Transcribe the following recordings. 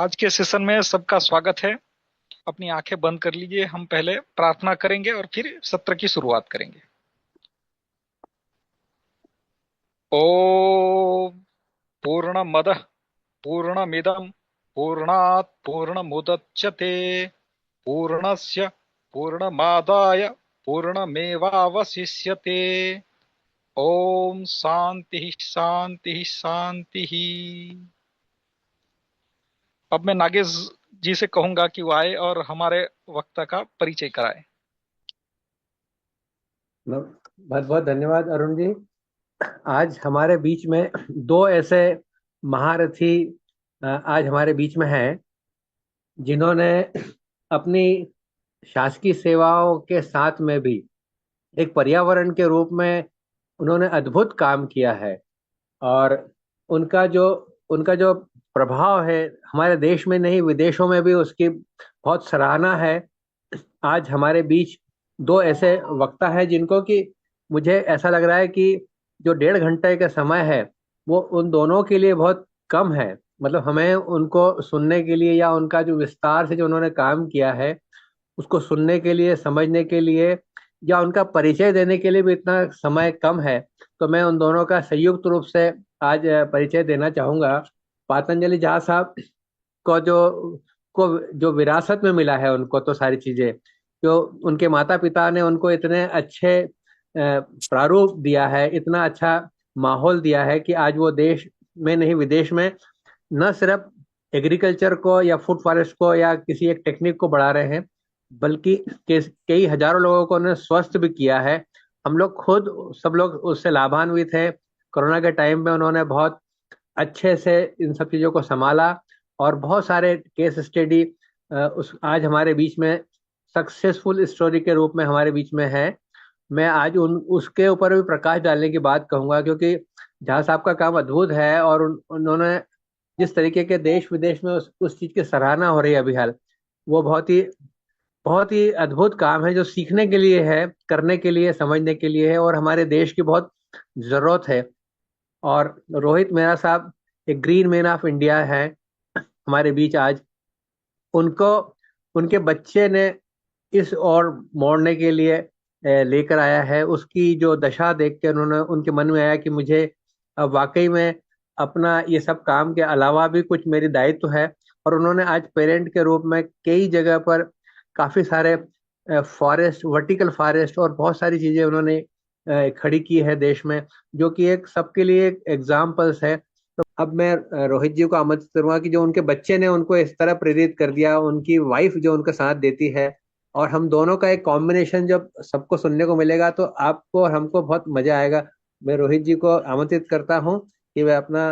आज के सेशन में सबका स्वागत है। अपनी आंखें बंद कर लीजिए। हम पहले प्रार्थना करेंगे और फिर सत्र की शुरुआत करेंगे। ओम पूर्णमदः पूर्णमिदं पूर्णात् पूर्णमुदच्यते पूर्णस्य पूर्णमादाय पूर्णमेवावशिष्यते। ओम शांति शांति शांति। अब मैं नागेश जी से कहूंगा कि वो आए और हमारे वक्ता का परिचय कराए। बहुत बहुत धन्यवाद अरुण जी। आज हमारे बीच में दो ऐसे महारथी आज हमारे बीच में हैं जिन्होंने अपनी शासकीय सेवाओं के साथ में भी एक पर्यावरण के रूप में उन्होंने अद्भुत काम किया है। और उनका जो उनका जो प्रभाव है हमारे देश में नहीं विदेशों में भी उसकी बहुत सराहना है। आज हमारे बीच दो ऐसे वक्ता हैं जिनको कि मुझे ऐसा लग रहा है कि जो 1.5 घंटे का समय है वो उन दोनों के लिए बहुत कम है। मतलब हमें उनको सुनने के लिए या उनका जो विस्तार से जो उन्होंने काम किया है उसको सुनने के लिए, समझने के लिए या उनका परिचय देने के लिए भी इतना समय कम है। तो मैं उन दोनों का संयुक्त रूप से आज परिचय देना चाहूंगा। पातंजलि झा साहब को जो विरासत में मिला है उनको तो सारी चीजें जो उनके माता पिता ने उनको इतने अच्छे प्रारूप दिया है, इतना अच्छा माहौल दिया है कि आज वो देश में नहीं विदेश में न सिर्फ एग्रीकल्चर को या फूड फॉरेस्ट को या किसी एक टेक्निक को बढ़ा रहे हैं बल्कि कई हजारों लोगों को उन्होंने स्वस्थ भी किया है। हम लोग खुद सब लोग उससे लाभान्वित है। कोरोना के टाइम में उन्होंने बहुत अच्छे से इन सब चीज़ों को संभाला और बहुत सारे केस स्टडी उस आज हमारे बीच में सक्सेसफुल स्टोरी के रूप में हमारे बीच में है। मैं आज उसके ऊपर भी प्रकाश डालने की बात कहूंगा क्योंकि झा साहब का काम अद्भुत है और उन्होंने जिस तरीके के देश विदेश में उस चीज की सराहना हो रही है अभी हाल, वो बहुत ही अद्भुत काम है जो सीखने के लिए है, करने के लिए, समझने के लिए है और हमारे देश की बहुत जरूरत है। और रोहित मेहरा साहब एक ग्रीन मैन ऑफ इंडिया है हमारे बीच आज। उनको उनके बच्चे ने इस ओर मोड़ने के लिए लेकर आया है। उसकी जो दशा देख के उन्होंने उनके मन में आया कि मुझे अब वाकई में अपना ये सब काम के अलावा भी कुछ मेरी दायित्व है। और उन्होंने आज पेरेंट के रूप में कई जगह पर काफी सारे फॉरेस्ट, वर्टिकल फॉरेस्ट और बहुत सारी चीजें उन्होंने खड़ी की है देश में, जो कि एक सबके लिए एक एग्जाम्पल्स है। तो अब मैं रोहित जी को आमंत्रित करूंगा कि जो उनके बच्चे ने उनको इस तरह प्रेरित कर दिया, उनकी वाइफ जो उनका साथ देती है और हम दोनों का एक कॉम्बिनेशन जब सबको सुनने को मिलेगा तो आपको और हमको बहुत मजा आएगा। मैं रोहित जी को आमंत्रित करता हूं कि वे अपना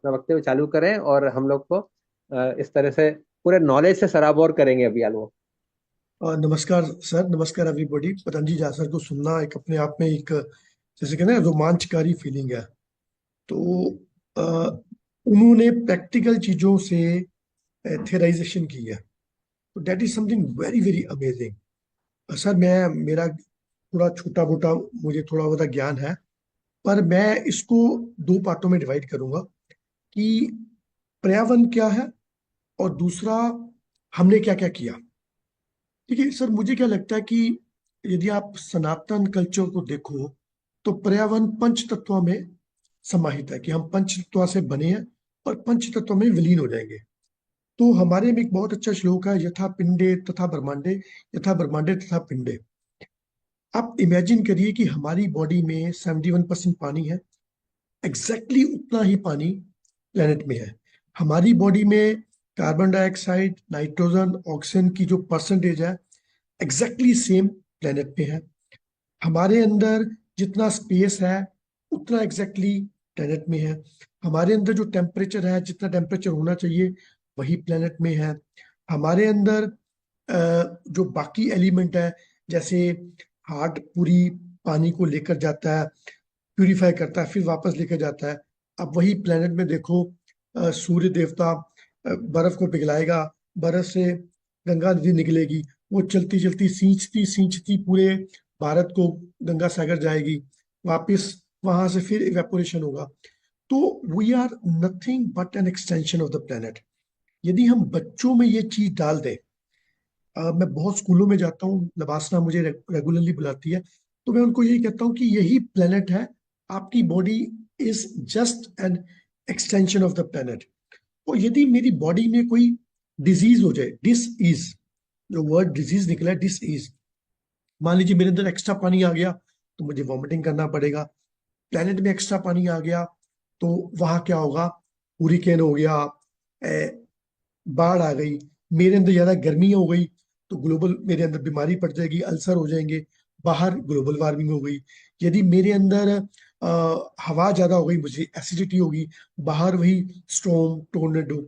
वक्तव्य चालू करें और हम लोग को इस तरह से पूरे नॉलेज से सराबोर करेंगे अभी आलो। नमस्कार सर, नमस्कार एवरीबॉडी। पतंजलि झा सर को सुनना एक अपने आप में एक जैसे कहते हैं ना, रोमांचकारी फीलिंग है। तो अ, उन्होंने प्रैक्टिकल चीजों से थियराइजेशन की है, तो that is something very very amazing. Sir, मैं मेरा थोड़ा छोटा मोटा मुझे थोड़ा बहुत ज्ञान है, पर मैं इसको दो पार्टों में डिवाइड करूंगा कि पर्यावरण क्या है और दूसरा हमने क्या क्या किया। ठीक है सर, मुझे क्या लगता है कि यदि आप सनातन कल्चर को देखो तो पर्यावरण पंच तत्वों में समाहित है कि हम पंच तत्वों से बने हैं और पंच तत्वों में विलीन हो जाएंगे। तो हमारे में एक बहुत अच्छा श्लोक है, यथा पिंडे तथा ब्रह्मांडे, यथा ब्रह्मांडे तथा पिंडे। आप इमेजिन करिए कि हमारी बॉडी में 71% पानी है। एग्जैक्टली उतना ही पानी प्लेनेट में है। हमारी बॉडी में कार्बन डाइऑक्साइड, नाइट्रोजन, ऑक्सीजन की जो परसेंटेज है एग्जैक्टली सेम प्लेनेट पे है। हमारे अंदर जितना स्पेस है उतना एग्जैक्टली प्लेनेट में है। हमारे अंदर जो टेम्परेचर है, जितना टेम्परेचर होना चाहिए वही प्लेनेट में है। हमारे अंदर जो बाकी एलिमेंट है, जैसे हार्ट पूरी पानी को लेकर जाता है, प्यूरिफाई करता है, फिर वापस लेकर जाता है। अब वही प्लेनेट में देखो, सूर्य देवता बर्फ को पिघलाएगा, बर्फ से गंगा नदी निकलेगी, वो चलती चलती सींचती सींचती पूरे भारत को गंगा सागर जाएगी, वापस वहां से फिर इवेपोरेशन होगा। तो we are nothing but an extension of the planet. यदि हम बच्चों में ये चीज डाल दें, मैं बहुत स्कूलों में जाता हूँ, लबासना मुझे रेगुलरली बुलाती है, तो मैं उनको यही कहता हूँ कि यही प्लेनेट है, आपकी body is just an extension of the planet. और यदि मेरी बॉडी में कोई डिजीज हो जाए, डिस इज, जो वर्ड डिजीज निकला है, डिस इज, मान लीजिए मेरे अंदर एक्स्ट्रा पानी आ गया तो मुझे वॉमिटिंग करना पड़ेगा। प्लेनेट में एक्स्ट्रा पानी आ गया तो वहां क्या होगा, हुरिकेन हो गया, बाढ़ आ गई, मेरे अंदर ज्यादा गर्मी हो गई तो ग्लोबल मेरे अंदर बीमारी पड़ जाएगी, अल्सर हो जाएंगे, बाहर ग्लोबल वार्मिंग हो गई। यदि मेरे अंदर हवा ज्यादा हो गई, मुझे एसिडिटी होगी, बाहर वही स्टॉर्म टोर्नेडो।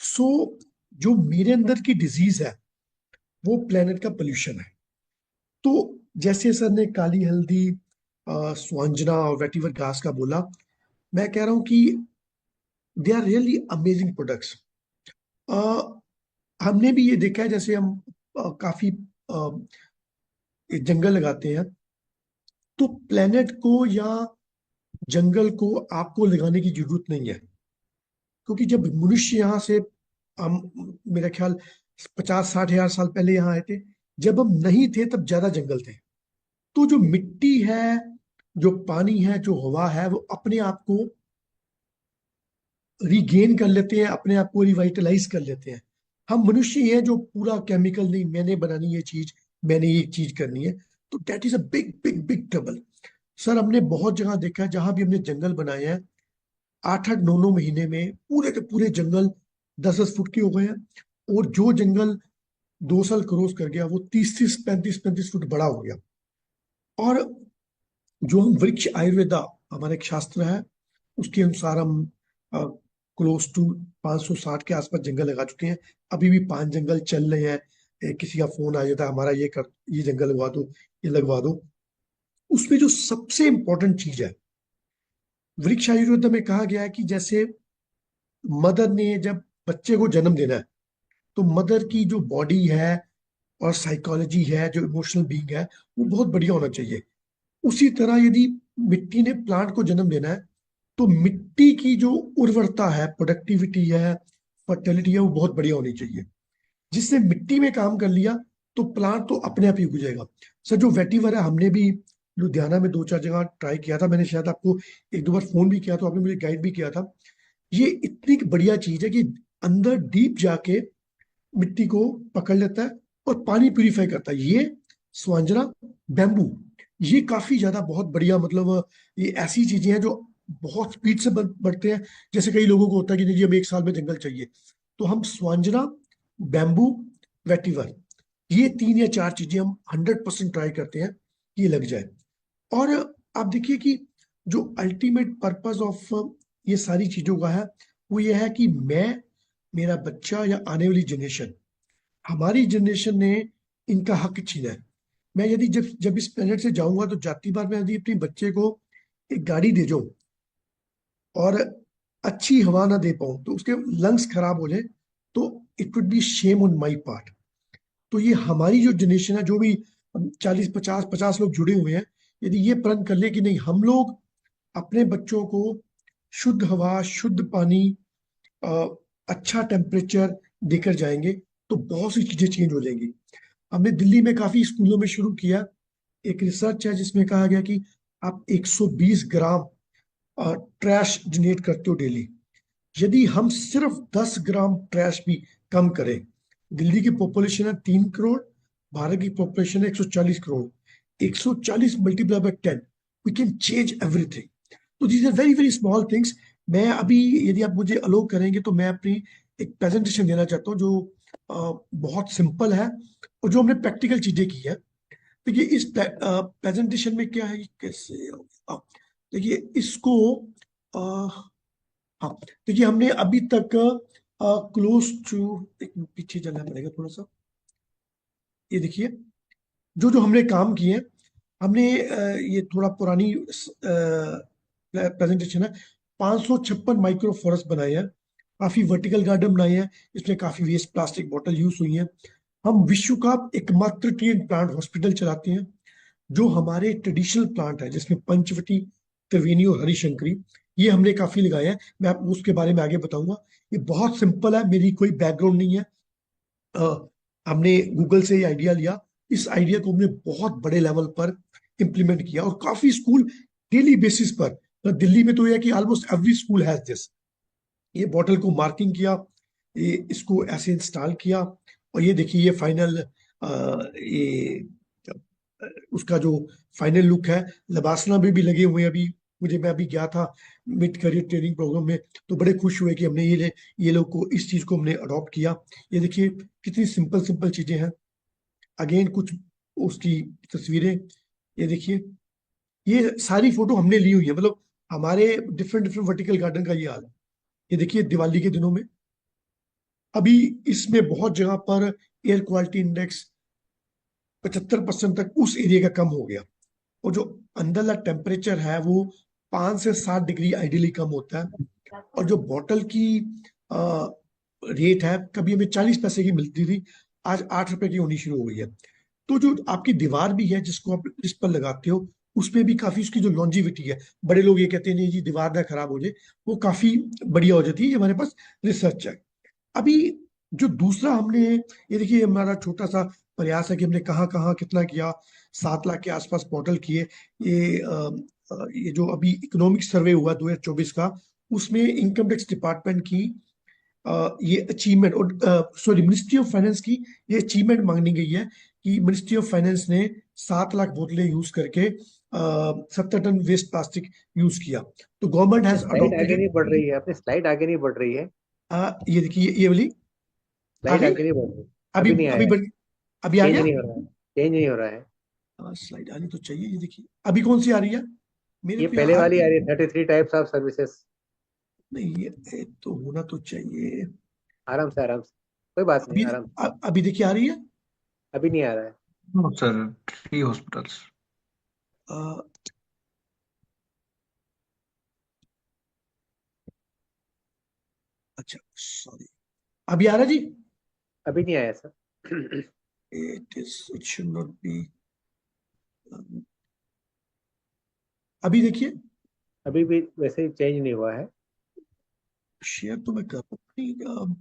सो जो मेरे अंदर की डिजीज है वो प्लेनेट का पोल्यूशन है। तो जैसे सर ने काली हल्दी, स्वांजना और वेटिवर घास का बोला, मैं कह रहा हूं कि they are really amazing products. हमने भी ये देखा है, जैसे हम काफी जंगल लगाते हैं, तो प्लेनेट को या जंगल को आपको लगाने की जरूरत नहीं है, क्योंकि जब मनुष्य यहाँ से, हम मेरा ख्याल 50-60 हजार साल पहले यहाँ आए थे, जब हम नहीं थे तब ज्यादा जंगल थे। तो जो मिट्टी है, जो पानी है, जो हवा है, वो अपने आप को रिगेन कर लेते हैं, अपने आप को रिवाइटलाइज कर लेते हैं। हम मनुष्य ही हैं जो पूरा केमिकल, नहीं मैंने बनानी ये चीज, मैंने ये चीज करनी है, तो that is a big big big trouble. Sir हमने बहुत जगह देखा है जहां भी हमने जंगल बनाए हैं, 8-8 9 9 महीने में पूरे के पूरे जंगल 10-10 फुट के हो गए हैं। और जो जंगल 2 साल क्रॉस कर गया वो 30-30 35-35 फुट बड़ा हो गया। और जो हम वृक्ष आयुर्वेदा, हमारा एक शास्त्र है, उसके अनुसार हम क्लोज टू 560 के आसपास जंगल लगा चुके हैं। अभी भी 5 जंगल चल रहे हैं। किसी का फोन आ जाता है, हमारा ये कर, ये जंगल लगवा दो, ये लगवा दो। उसमें जो सबसे इंपॉर्टेंट चीज है, वृक्ष आयुर्वेद में कहा गया है कि जैसे मदर ने जब बच्चे को जन्म देना है, तो मदर की जो बॉडी है और साइकोलॉजी है, जो इमोशनल बीइंग है, वो बहुत बढ़िया होना चाहिए। उसी तरह यदि मिट्टी ने प्लांट को जन्म देना है, तो मिट्टी की जो उर्वरता है, प्रोडक्टिविटी है, फर्टिलिटी है, वो बहुत बढ़िया होनी चाहिए। जिसने मिट्टी में काम कर लिया तो प्लांट तो अपने आप ही उग जाएगा। सर जो वेटिवर है, हमने भी लुधियाना में 2-4 जगह ट्राई किया था, मैंने शायद आपको 1-2 बार फोन भी किया, तो आपने मुझे गाइड भी किया था। ये इतनी बढ़िया चीज है कि अंदर डीप जाके मिट्टी को पकड़ लेता है और पानी प्यूरिफाई करता है। ये स्वांजना, बैम्बू, ये काफी ज्यादा बहुत बढ़िया, मतलब ये ऐसी चीजें हैं जो बहुत स्पीड से बढ़ते हैं। जैसे कई लोगों को होता है कि नहीं जी हमें 1 साल में जंगल चाहिए, तो हम स्वांजना, बैम्बू, वेटिवर, ये 3 या 4 चीजें हम 100% ट्राई करते हैं कि ये लग जाए। और आप देखिए कि जो अल्टीमेट पर्पस ऑफ ये सारी चीजों का है, वो ये है कि मैं, मेरा बच्चा या आने वाली जनरेशन, हमारी जनरेशन ने इनका हक छीना है। मैं यदि जब जब इस प्लेनेट से जाऊंगा तो जाती बार मैं यदि अपने बच्चे को एक गाड़ी दे जाऊं और अच्छी हवा ना दे पाऊं, तो उसके लंग्स खराब हो जाए, तो it would be shame on my part. तो ये हमारी जो जनरेशन है, जो भी 40-50-50 लोग जुड़े हुए हैं, यदि ये प्रण कर ले कि नहीं हम लोग अपने बच्चों को शुद्ध हवा, शुद्ध पानी, अ, अच्छा टेम्परेचर देकर जाएंगे, तो बहुत सी चीजें चेंज हो जाएंगी। हमने दिल्ली में काफी स्कूलों में शुरू किया, एक रिसर्च है जिसमें कहा गया कि आप 120 ग्राम ट्रैश जनरेट करते हो डेली। यदि हम सिर्फ 10 ग्राम ट्रैश भी कम करें, दिल्ली की पॉपुलेशन है 3 करोड़, भारत की पॉपुलेशन है 140 crore, 140 multiply by 10, we can change everything. तो these are very very small things. मैं अभी, यदि आप मुझे अलो करेंगे, तो मैं अपनी एक प्रेजेंटेशन देना चाहता हूँ जो बहुत सिंपल है और जो हमने प्रैक्टिकल चीजें की है। देखिए इस प्रेजेंटेशन में क्या है, ये कैसे देखिए इसको, हाँ देखिए हमने अभी तक क्लोज टू, एक पीछे जाना पड़ेगा थोड़ा सा, ये देखिए जो जो हमने काम किए हैं। हमने ये थोड़ा पुरानी प्रेजेंटेशन है, 556 माइक्रो फॉरेस्ट बनाए हैं, काफी वर्टिकल गार्डन बनाए हैं, इसमें काफी वेस्ट प्लास्टिक बोतल यूज हुई है। हम विश्व का एकमात्र ट्री एंड प्लांट हॉस्पिटल चलाते हैं। जो हमारे ट्रेडिशनल प्लांट है, जिसमें पंचवटी, त्रिवेणी और हरिशंकरी, ये हमने काफी लगाए हैं, मैं आपको उसके बारे में आगे बताऊंगा। ये बहुत सिंपल है, मेरी कोई बैकग्राउंड नहीं है। अ, हमने गूगल से ये आइडिया लिया, इस आइडिया को हमने बहुत बड़े लेवल पर इम्प्लीमेंट किया, और काफी स्कूल डेली बेसिस पर, दिल्ली में तो यह है कि almost every school has this. ये बॉटल को मार्किंग किया, ये इसको ऐसे इंस्टॉल किया, और ये देखिए ये फाइनल, ये उसका जो फाइनल लुक है। लबासना में भी लगे हुए हैं अभी। मैं अभी गया था मिड करियर ट्रेनिंग प्रोग्राम में, तो बड़े खुश हुए कि हमने ये लोग को, इस चीज को हमने अडॉप्ट किया। ये देखिए कितनी सिंपल सिंपल चीजें हैं। अगेन कुछ उसकी तस्वीरें, ये देखिए, ये सारी फोटो हमने ली हुई है, मतलब हमारे डिफरेंट डिफरेंट वर्टिकल गार्डन का ये हाल है। ये देखिए दिवाली के दिनों में, अभी इसमें बहुत जगह पर एयर क्वालिटी इंडेक्स 75% तक उस एरिया का कम हो गया, और जो अंदर का टेम्परेचर है वो 5 से 7 डिग्री आइडियली कम होता है। और जो बॉटल की रेट है, कभी हमें 40 पैसे की मिलती थी, आज 8 रुपए की होनी शुरू हो गई है। तो जो आपकी दीवार भी है जिसको आप जिस पर लगाते हो, उसमें भी काफी उसकी जो लॉन्जिविटी है, बड़े लोग ये कहते हैं नहीं जी दीवार ना खराब हो जाए, वो काफी बढ़िया हो जाती है। ये हमारे पास रिसर्च है। अभी जो दूसरा हमने, ये देखिए हमारा छोटा सा प्रयास है कि हमने कहाँ कहाँ कितना किया। 7 लाख के आसपास पोर्टल किए। ये जो अभी इकोनॉमिक सर्वे हुआ 2024 का, उसमें इनकम टैक्स डिपार्टमेंट की ये अचीवमेंट, और सॉरी मिनिस्ट्री ऑफ फाइनेंस की ये अचीवमेंट मांगनी गई है कि मिनिस्ट्री ऑफ फाइनेंस ने 7 लाख बोतलें यूज करके 70 टन वेस्ट प्लास्टिक यूज किया। तो गवर्नमेंट हैज स्लाइड अडॉप्टेड आगे नहीं बढ़ इट। रही है, अपनी स्लाइड आगे नहीं बढ़ रही है। ये देखिए ये वाली आ स्लाइड गई। आगे नहीं बढ़ रही। अभी अभी नहीं अभी आया है। अभी आ चेंज गया। नहीं हो रहा है। चेंज नहीं हो रहा है। स्लाइड आनी तो चाहिए, ये देखिए अभी कौन सी आ रही है, मेरे ये को यहाँ पहले आ वाली रही आ है। रही है, 33 टाइप्स ऑफ सर्विसेज। नहीं ये तो होना तो चाहिए। आराम से आराम से, कोई बात नहीं, अभी आराम से। अभी देखिए आ रही है। अभी नहीं आ रहा है। No sir, 3 hospitals. अ, अच्छा सॉरी, अभी आ रहा है जी। अभी नहीं आया sir. It should not be. अभी देखिए, अभी भी वैसे ही चेंज नहीं हुआ है। शेयर तो मैं कर रहा हूँ नहीं,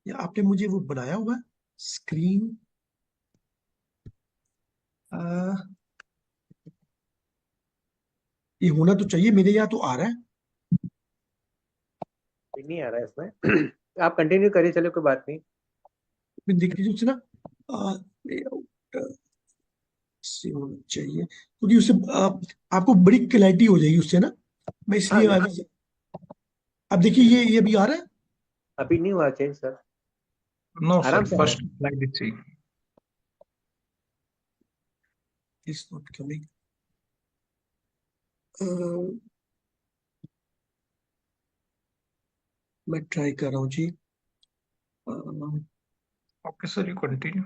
या आपने मुझे वो बनाया हुआ है स्क्रीन। ये होना तो चाहिए, मेरे यहाँ तो आ रहा है। अभी नहीं आ रहा है इसमें। आप कंटिन्यू करिए, चलिए कोई बात नहीं। फिर देख लीजिए उससे ना, layout से होना चाहिए, क्योंकि उससे आपको बड़ी क्लैरिटी हो जाएगी उससे ना। मैं हाँ इसलिए नहीं, अब देखिए ये अभी आ रहा है। अभी नहीं हुआ चेंज सर। नो आराम सर, से आ रहा फर्स्ट है। Slide is see. Is not coming. मैं ट्राई कर रहा हूँ जी। Uh, okay sir, you continue.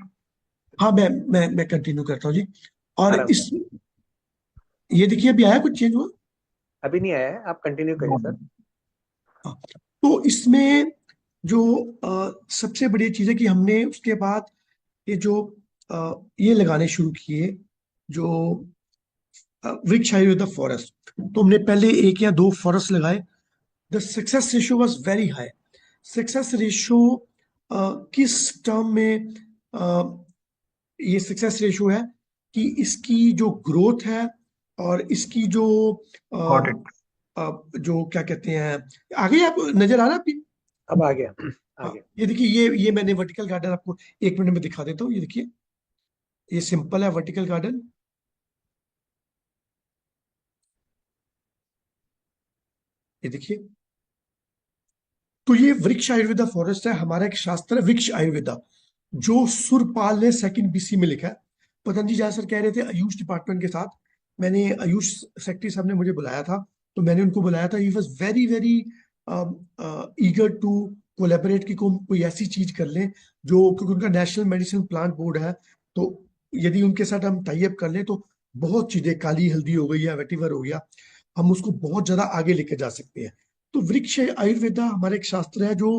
हाँ मैं कंटिन्यू करता हूँ जी। और आराम से। इस, ये देखिए अभी आया कुछ चेंज हुआ। अभी नहीं आया है, आप कंटिन्यू करिए नो। सर। हाँ, तो इसमें जो सबसे बड़ी चीज है कि हमने उसके बाद ये जो ये लगाने शुरू किए, जो वृक्ष आयुर्वेदा फॉरेस्ट। तो हमने पहले 1 या 2 फॉरेस्ट लगाए। The success ratio was very high. Success ratio किस टर्म में ये सक्सेस रेशियो है कि इसकी जो ग्रोथ है, और इसकी जो गॉट अ, इट। जो क्या कहते हैं, आगे आप नजर आ रहा है आपकी। अब आ गया। आ हाँ गया। ये देखिए, ये मैंने वर्टिकल गार्डन आपको 1 मिनट में दिखा देता हूँ। ये देखिए, ये सिंपल है वर्टिकल गार्डन। ये देखिए, तो ये वृक्ष आयुर्वेदा फॉरेस्ट है, हमारा एक शास्त्र है वृक्ष आयुर्वेदा, जो सुरपाल ने सेकंड बीसी में लिखा है। पतंजलि जहाँ सर कह रहे थे आयुष डिपार्टमेंट के साथ, मैंने आयुष सेक्रेटरी साहब ने मुझे बुलाया था, तो मैंने उनको बुलाया था। He was very very eager to collaborate कि कोई ऐसी चीज कर लें जो, क्योंकि उनका नेशनल मेडिसिन प्लांट बोर्ड है, तो यदि उनके साथ हम टाई अप कर लें तो बहुत चीजें, काली हल्दी हो गई या वेटिवर हो गया, हम उसको बहुत ज्यादा आगे लेके जा सकते हैं। तो वृक्ष आयुर्वेदा हमारा एक शास्त्र है जो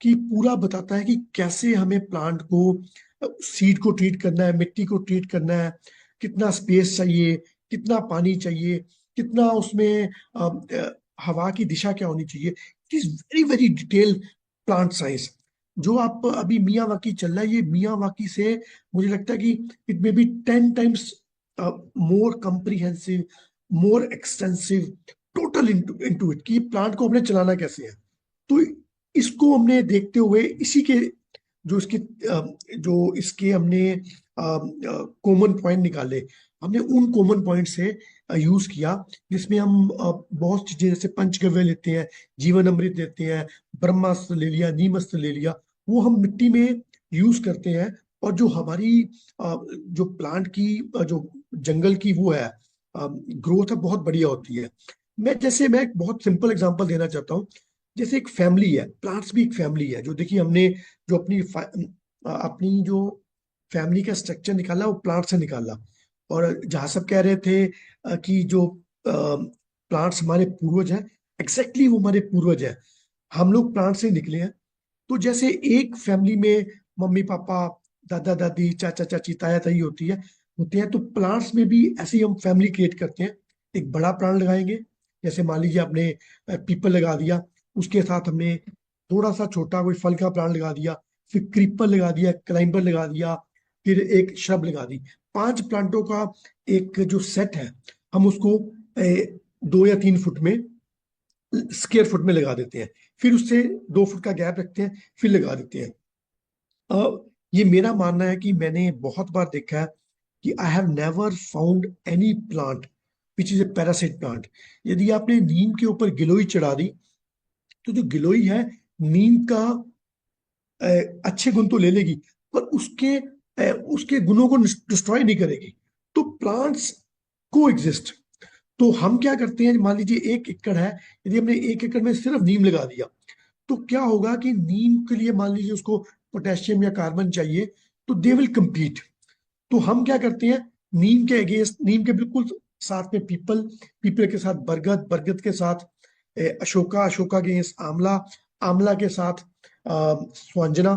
कि पूरा बताता है कि कैसे हमें प्लांट को, सीड को ट्रीट करना है, मिट्टी को ट्रीट करना है, कितना स्पेस चाहिए, कितना पानी चाहिए, कितना उसमें हवा की दिशा क्या होनी चाहिए। It is very very detail plant science. जो आप अभी मियावाकी चल रहा है, ये मियावाकी से मुझे लगता है कि it may be 10 times more comprehensive, more extensive, total into it, कि प्लांट को हमने चलाना कैसे है। तो इसको हमने देखते हुए इसी के जो इसके जो इसके हमने कॉमन पॉइंट निकाले, हमने उन कॉमन पॉइंट से यूज किया, जिसमें हम बहुत चीजें जैसे पंचगव्य लेते हैं, जीवन अमृत लेते हैं, ब्रह्मास्त्र ले लिया, नीमस्त्र ले लिया, वो हम मिट्टी में यूज करते हैं। और जो हमारी जो प्लांट की जो जंगल की वो है ग्रोथ है, बहुत बढ़िया होती है। मैं एक बहुत सिंपल एग्जांपल देना चाहता हूँ। जैसे एक फैमिली है, प्लांट्स भी एक फैमिली है। जो देखिए हमने जो अपनी जो फैमिली का स्ट्रक्चर निकाला वो प्लांट से निकाला। और जहां सब कह रहे थे कि जो प्लांट्स हमारे पूर्वज हैं, एग्जैक्टली वो हमारे पूर्वज हैं। हम लोग प्लांट से निकले हैं। तो जैसे एक फैमिली में मम्मी पापा, दादा दादी, चाचा चाची, ताया ताई होते हैं, तो प्लांट्स में भी ऐसे ही हम फैमिली क्रिएट करते हैं। एक बड़ा प्लांट लगाएंगे, जैसे मान लीजिए आपने पीपल लगा दिया, उसके साथ हमने थोड़ा सा छोटा कोई फल का प्लांट लगा दिया, फिर क्रीपर लगा दिया, क्लाइंबर लगा दिया, फिर एक श्रब लगा दी। 5 प्लांटों का एक जो सेट है, हम उसको 2 या 3 फुट में, स्क्वायर फुट में लगा देते हैं। फिर उससे 2 फुट का गैप रखते हैं, फिर लगा देते हैं। ये मेरा मानना है कि मैंने बहुत बार देखा है कि I have never found any plant which is a parasite plant. यदि आपने नीम के ऊपर गिलोई चढ़ा दी, तो जो गिलोई है, नीम का अच्छे गुण तो ले लेगी, पर उसके गुणों को डिस्ट्रॉय नहीं करेगी। तो प्लांट्स को एग्जिस्ट। तो हम क्या करते हैं, मान लीजिए 1 एकड़ है, यदि हमने 1 एकड़ में सिर्फ नीम लगा दिया, तो क्या होगा कि नीम के लिए मान लीजिए उसको पोटेशियम या कार्बन चाहिए, तो दे विल compete। तो हम क्या करते हैं, नीम के अगेंस्ट, नीम के बिल्कुल साथ में पीपल, पीपल के साथ बरगद, बरगद के साथ अशोका, अशोका के अगेंस्ट आंवला, आंवला के साथ स्वांजना।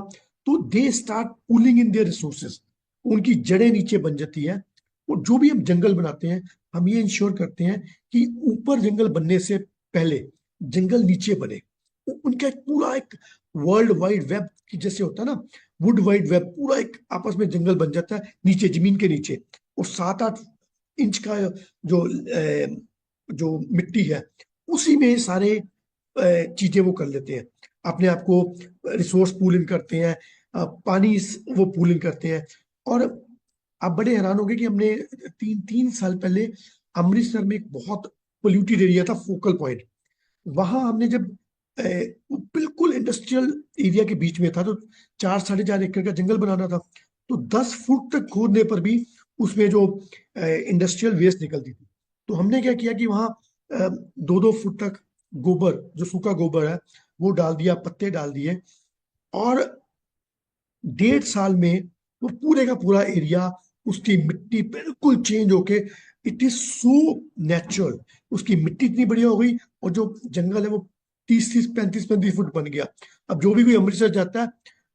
तो they start pulling in their resources, उनकी जड़ें नीचे बन जाती है। और जो भी हम जंगल बनाते हैं, हम ये इंश्योर करते हैं कि ऊपर जंगल बनने से पहले जंगल नीचे बने। उनका एक पूरा एक वर्ल्ड वाइड वेब की जैसे होता है ना, वुड वाइड वेब, पूरा एक आपस में जंगल बन जाता है नीचे, जमीन के नीचे। और 7-8 इंच का जो जो मिट्टी है, उसी में सारे चीजें वो कर लेते हैं, अपने आप को रिसोर्स पूल इन करते हैं, पानी वो पूल इन करते हैं। और आप बड़े हैरान होंगे कि हमने 3 3 साल पहले अमृतसर में एक बहुत पोल्यूटेड एरिया था, फोकल पॉइंट। वहां हमने जब बिल्कुल इंडस्ट्रियल एरिया के बीच में था, तो 4 साढ़े 4 एकड़ का जंगल बनाना था, तो 10 फुट तक खोदने पर भी उसमें जो इंडस्ट्रियल वेस्ट निकलती थी। तो हमने क्या किया कि वहाँ 2-2 फुट तक गोबर, जो सूखा गोबर है, वो डाल दिया, पत्ते डाल दिए। और 1.5 साल में वो पूरे का पूरा एरिया, उसकी मिट्टी बिल्कुल चेंज होके, इट इज सो नेचुरल। उसकी मिट्टी इतनी बढ़िया हो गई, और जो जंगल है वो 30-30 35-35 फुट बन गया। अब जो भी कोई अमृतसर जाता है,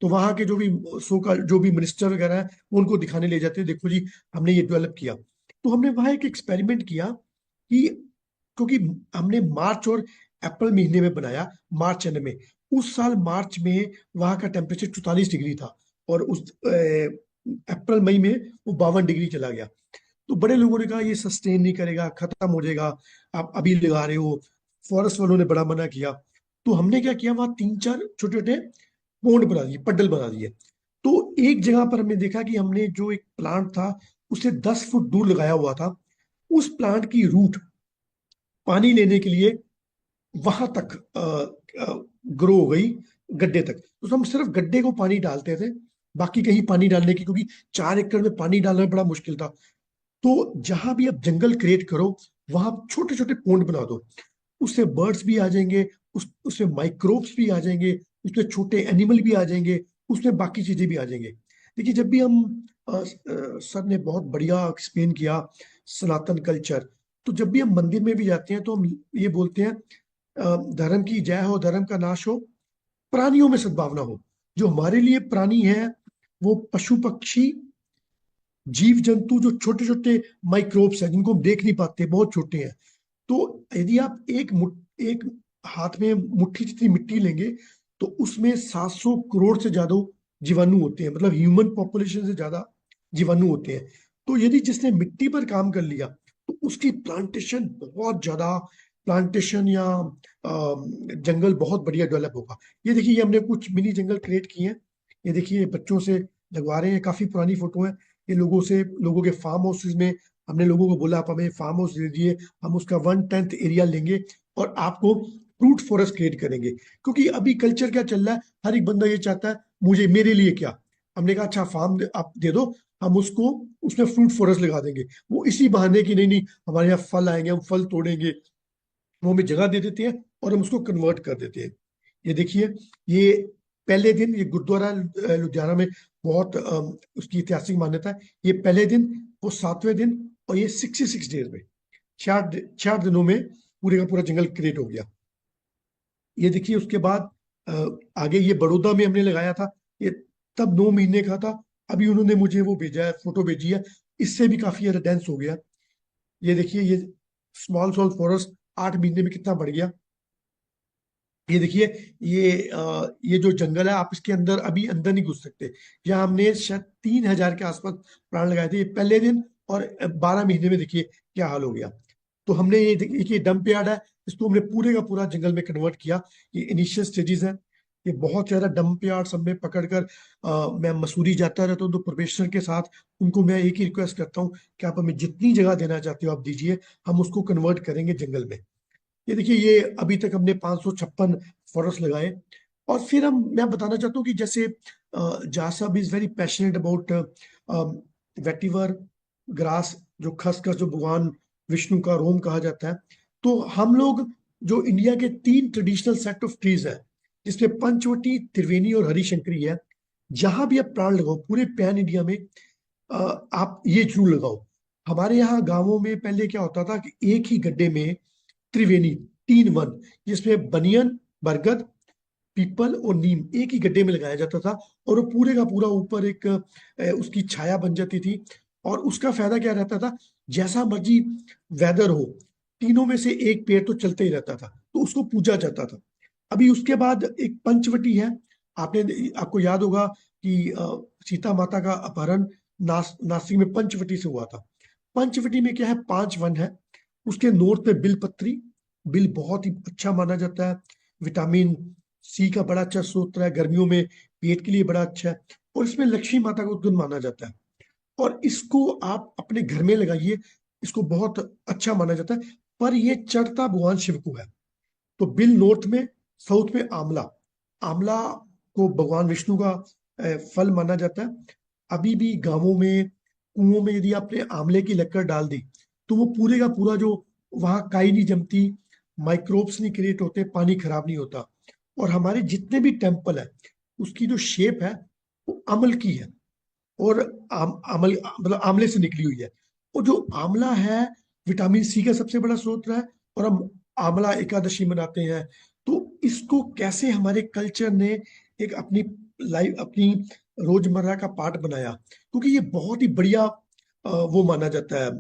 तो वहां के जो भी सो का जो भी मिनिस्टर वगैरह है, वो उनको दिखाने ले जाते हैं, देखो जी हमने ये डेवलप किया। तो हमने वहां एक एक्सपेरिमेंट किया कि, क्योंकि हमने मार्च और अप्रैल महीने में बनाया, मार्च एंड में, उस साल मार्च में वहां का टेम्परेचर 44 डिग्री था, और उस अप्रैल मई में वो 52 डिग्री चला गया। तो बड़े लोगों ने कहा ये सस्टेन नहीं करेगा, खत्म हो जाएगा, आप अभी लगा रहे हो। फॉरेस्ट वालों ने बड़ा मना किया। तो हमने क्या किया, वहां 3-4 छोटे छोटे पोंड बना दिए, पड्डल बना दिए। तो एक जगह पर हमने देखा कि हमने जो एक प्लांट था, उसे 10 फुट दूर लगाया हुआ था। उस प्लांट की रूट पानी लेने के लिए वहां तक ग्रो हो गई, गड्ढे तक। तो हम सिर्फ गड्ढे को पानी डालते थे, बाकी कहीं पानी डालने की, क्योंकि 4 एकड़ में पानी डालना बड़ा मुश्किल था। तो जहां भी आप जंगल क्रिएट करो, वहां छोटे छोटे पोंड बना दो, उससे बर्ड्स भी आ जाएंगे, उसमें माइक्रोब्स भी आ जाएंगे, उसमें छोटे एनिमल भी आ जाएंगे, उसमें बाकी चीजें भी आ जाएंगे। देखिए, जब भी हम सर ने बहुत बढ़िया एक्सप्लेन किया सनातन कल्चर। तो जब भी हम मंदिर में भी जाते हैं, तो हम ये बोलते हैं धर्म की जय हो, धर्म का नाश हो, प्राणियों में सद्भावना हो। जो हमारे लिए प्राणी है, वो पशु पक्षी, जीव जंतु, जो छोटे छोटे माइक्रोब्स हैं, जिनको हम देख नहीं पाते, बहुत छोटे हैं। तो यदि आप एक हाथ में मुट्ठी जितनी मिट्टी लेंगे तो उसमें 700 करोड़ से ज्यादा जीवाणु होते हैं, मतलब ह्यूमन पॉपुलेशन से ज्यादा जीवाणु होते हैं। तो यदि जिसने मिट्टी पर काम कर लिया तो उसकी प्लांटेशन बहुत ज्यादा, प्लांटेशन या जंगल बहुत बढ़िया डेवलप होगा। ये देखिए, ये हमने कुछ मिनी जंगल क्रिएट किए हैं। ये देखिए, बच्चों से लगवा रहे हैं, काफी पुरानी फोटो है। ये लोगों के फार्म हाउसेज में हमने लोगों को बोला, आप हमें फार्म हाउस दे दिए, हम उसका 1/10 एरिया लेंगे और आपको फ्रूट फॉरेस्ट क्रिएट करेंगे। क्योंकि अभी कल्चर क्या चल रहा है, हर एक बंदा ये चाहता है मुझे, मेरे लिए क्या। हमने कहा अच्छा फार्म आप दे दो, हम उसको उसमें फ्रूट फॉरेस्ट लगा देंगे। वो इसी बहाने की नहीं नहीं हमारे यहाँ फल आएंगे, हम फल तोड़ेंगे, वो हमें जगह दे देते हैं और हम उसको कन्वर्ट कर देते हैं। ये देखिए, ये पहले दिन, ये गुरुद्वारा लुधियाना में बहुत उसकी ऐतिहासिक मान्यता है। ये पहले दिन, वो 7वें दिन, और ये 66 डेज में, 4 दिनों में पूरे का पूरा जंगल क्रिएट हो गया। ये देखिए, उसके बाद आगे ये बड़ौदा में हमने लगाया था। ये तब 9 महीने का था। अभी उन्होंने मुझे वो भेजा है, फोटो भेजी है, इससे भी काफी ज्यादा डेंस हो गया। ये देखिए, ये स्मॉल स्मॉल फॉरेस्ट 8 महीने में कितना बढ़ गया। ये देखिए, ये जो जंगल है, आप इसके अंदर अभी अंदर नहीं घुस सकते। यहाँ हमने शायद 3,000 के आसपास प्लांट लगाए थे ये पहले दिन, और 12 महीने में देखिए क्या हाल हो गया। तो हमने ये देखिए, डंप यार्ड है, इसको हमने पूरे का पूरा जंगल में कन्वर्ट किया। ये इनिशियल स्टेजेस है। ये बहुत ज्यादा डंप यार्ड सब में पकड़कर मैं मसूरी जाता रहता हूँ तो प्रोफेशनल के साथ उनको मैं एक ही रिक्वेस्ट करता हूँ कि आप हमें जितनी जगह देना चाहते हो आप दीजिए, हम उसको कन्वर्ट करेंगे जंगल में। ये देखिए, ये अभी तक हमने 556 फॉरेस्ट लगाए। और फिर मैं बताना चाहता हूँ कि जैसे जासा भी is very passionate about vetiver grass, जो खसखस, जो भगवान विष्णु का रोम कहा जाता है। तो हम लोग, जो इंडिया के 3 ट्रेडिशनल सेट ऑफ ट्रीज है, जिसमें पंचवटी, त्रिवेणी और हरिशंकरी है, जहां भी आप प्लांट लगाओ पूरे पैन इंडिया में, आप ये जरूर लगाओ। हमारे यहाँ गांवों में पहले क्या होता था कि एक ही गड्ढे में त्रिवेणी, 3 वन, जिसमें बनियन, बरगद, पीपल और नीम एक ही गड्ढे में लगाया जाता था, और वो पूरे का पूरा ऊपर एक उसकी छाया बन जाती थी। और उसका फायदा क्या रहता था, जैसा मर्जी वेदर हो, तीनों में से एक पेड़ तो चलते ही रहता था, तो उसको पूजा जाता था। अभी उसके बाद एक पंचवटी है। आपको याद होगा कि सीता माता का अपहरण नासिक में पंचवटी से हुआ था। पंचवटी में क्या है, 5 वन है। उसके नॉर्थ में बिलपत्री, बिल बहुत ही अच्छा माना जाता है, विटामिन सी का बड़ा अच्छा स्रोत है, गर्मियों में पेट के लिए बड़ा अच्छा है, और इसमें लक्ष्मी माता का उद्गम माना जाता है। और इसको आप अपने घर में लगाइए, इसको बहुत अच्छा माना जाता है। पर ये चढ़ता भगवान शिव को है। तो बिल नॉर्थ में, साउथ में आंवला, आंवला को भगवान विष्णु का फल माना जाता है। अभी भी गांवों में कुओं में यदि आपने आंवले की लक्कड़ डाल दी तो वो पूरे का पूरा, जो वहां काई नहीं जमती, माइक्रोब्स नहीं क्रिएट होते, पानी खराब नहीं होता। और हमारे जितने भी टेम्पल है, उसकी जो शेप है वो अमल की है, और अमल मतलब आंवले से निकली हुई है। और जो आंवला है, विटामिन सी का सबसे बड़ा स्रोत है। और हम आंवला एकादशी मनाते हैं। तो इसको कैसे हमारे कल्चर ने एक अपनी लाइफ, अपनी रोजमर्रा का पार्ट बनाया, क्योंकि ये बहुत ही बढ़िया वो माना जाता है,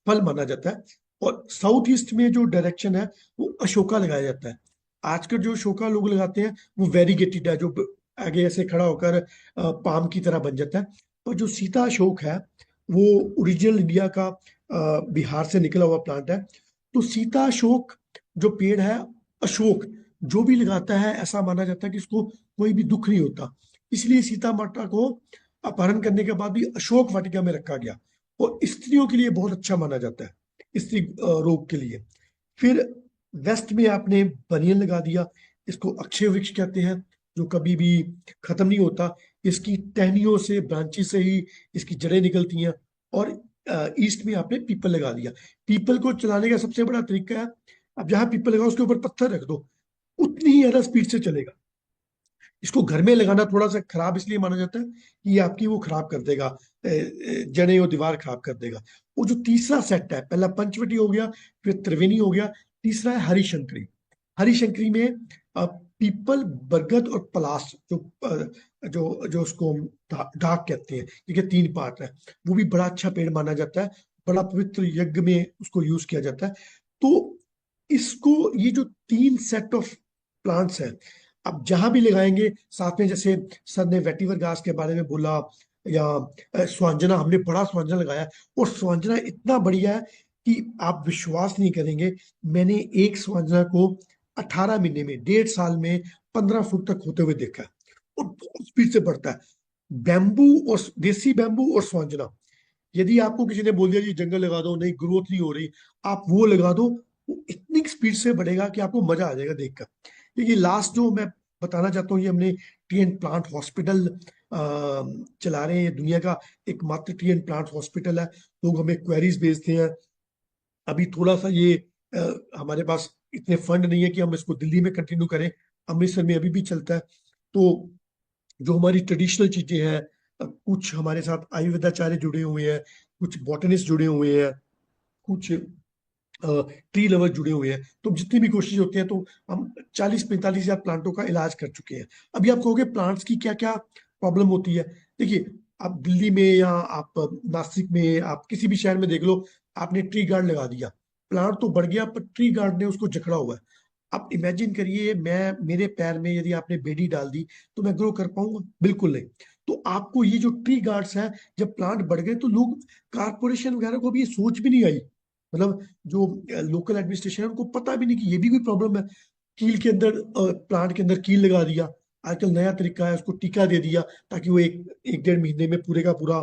फल माना जाता है। और साउथ ईस्ट में जो डायरेक्शन है, वो अशोका लगाया जाता है। आजकल जो अशोका लोग लगाते हैं वो वेरीगेटेड है, जो आगे ऐसे खड़ा होकर पाम की तरह बन जाता है। और जो सीता अशोक है, वो ओरिजिनल इंडिया का बिहार से निकला हुआ प्लांट है। तो सीता अशोक जो पेड़ है, अशोक जो भी लगाता है, ऐसा माना जाता है कि इसको कोई भी दुख नहीं होता। इसलिए सीता माता को अपहरण करने के बाद भी अशोक वाटिका में रखा गया, और स्त्रियों के लिए बहुत अच्छा माना जाता है, स्त्री रोग के लिए। फिर वेस्ट में आपने बनियन लगा दिया, इसको अक्षय वृक्ष कहते हैं, जो कभी भी खत्म नहीं होता। इसकी टहनियों से, ब्रांचेस से ही इसकी जड़ें निकलती हैं। और ईस्ट में आपने पीपल लगा दिया। पीपल को चलाने का सबसे बड़ा तरीका है, अब जहां पीपल लगाओ उसके ऊपर पत्थर रख दो, उतनी ही ज्यादा स्पीड से चलेगा। इसको घर में लगाना थोड़ा सा खराब इसलिए माना जाता है कि ये आपकी वो खराब कर देगा, जड़ें और दीवार खराब कर देगा। वो जो तीसरा सेट है, पहला पंचवटी हो गया, फिर त्रिवेणी हो गया, तीसरा है हरिशंकरी। हरिशंकरी में पीपल, बरगद और पलाश, जो उसको हम ढाक कहते हैं, ठीक है, 3 पार्ट है। वो भी बड़ा अच्छा पेड़ माना जाता है, बड़ा पवित्र यज्ञ में उसको यूज किया जाता है। तो इसको, ये जो 3 सेट ऑफ प्लांट्स हैं, अब जहां भी लगाएंगे साथ में, जैसे सर ने वेटिवर घास के बारे में बोला, या स्वांजना, हमने बड़ा स्वांजना लगाया, और स्वांजना इतना बढ़िया है कि आप विश्वास नहीं करेंगे। मैंने एक स्वांजना को 18 महीने में, 1.5 साल में 15 फुट तक होते हुए देखा है, और बहुत स्पीड से बढ़ता है। बैम्बू और देसी बैम्बू और स्वांजना, यदि आपको किसी ने बोल दिया जी जंगल लगा दो, नहीं ग्रोथ नहीं हो रही, आप वो लगा दो, वो इतनी स्पीड से बढ़ेगा कि आपको मजा आ जाएगा देखकर। क्योंकि लास्ट जो मैं बताना चाहता हूँ, ये हमने टी एंड प्लांट हॉस्पिटल चला रहे हैं, ये दुनिया का एकमात्र टी एंड प्लांट हॉस्पिटल है। लोग हमें क्वेरीज भेजते हैं। अभी थोड़ा सा ये हमारे पास इतने फंड नहीं है कि हम इसको दिल्ली में कंटिन्यू करें, अमृतसर में अभी भी चलता है। तो जो हमारी ट्रेडिशनल चीजें हैं, कुछ हमारे साथ आयुर्वेदाचार्य जुड़े हुए हैं, कुछ बॉटनिस्ट जुड़े हुए हैं, कुछ ट्री लवर जुड़े हुए हैं, तो जितनी भी कोशिश होती है, तो हम 40-45 हजार प्लांटों का इलाज कर चुके हैं। अभी आप कहोगे प्लांट्स की क्या क्या प्रॉब्लम होती है। देखिए, आप दिल्ली में या आप नासिक में, आप किसी भी शहर में देख लो, आपने ट्री गार्ड लगा दिया, प्लांट तो बढ़ गया, पर ट्री गार्ड ने उसको जकड़ा हुआ है। आप इमेजिन करिए, मैं मेरे पैर में यदि आपने बेडी डाल दी, तो मैं ग्रो कर पाऊंगा? बिल्कुल नहीं। तो आपको ये जो ट्री गार्ड्स हैं, जब प्लांट बढ़ गए, तो लोग, कारपोरेशन वगैरह को भी ये सोच भी नहीं आई, मतलब जो लोकल एडमिनिस्ट्रेशन है, उनको पता भी नहीं कि ये भी कोई प्रॉब्लम है। कील के अंदर, प्लांट के अंदर कील लगा दिया। आजकल नया तरीका है, उसको टीका दे दिया, ताकि वो एक 1-1.5 महीने में पूरे का पूरा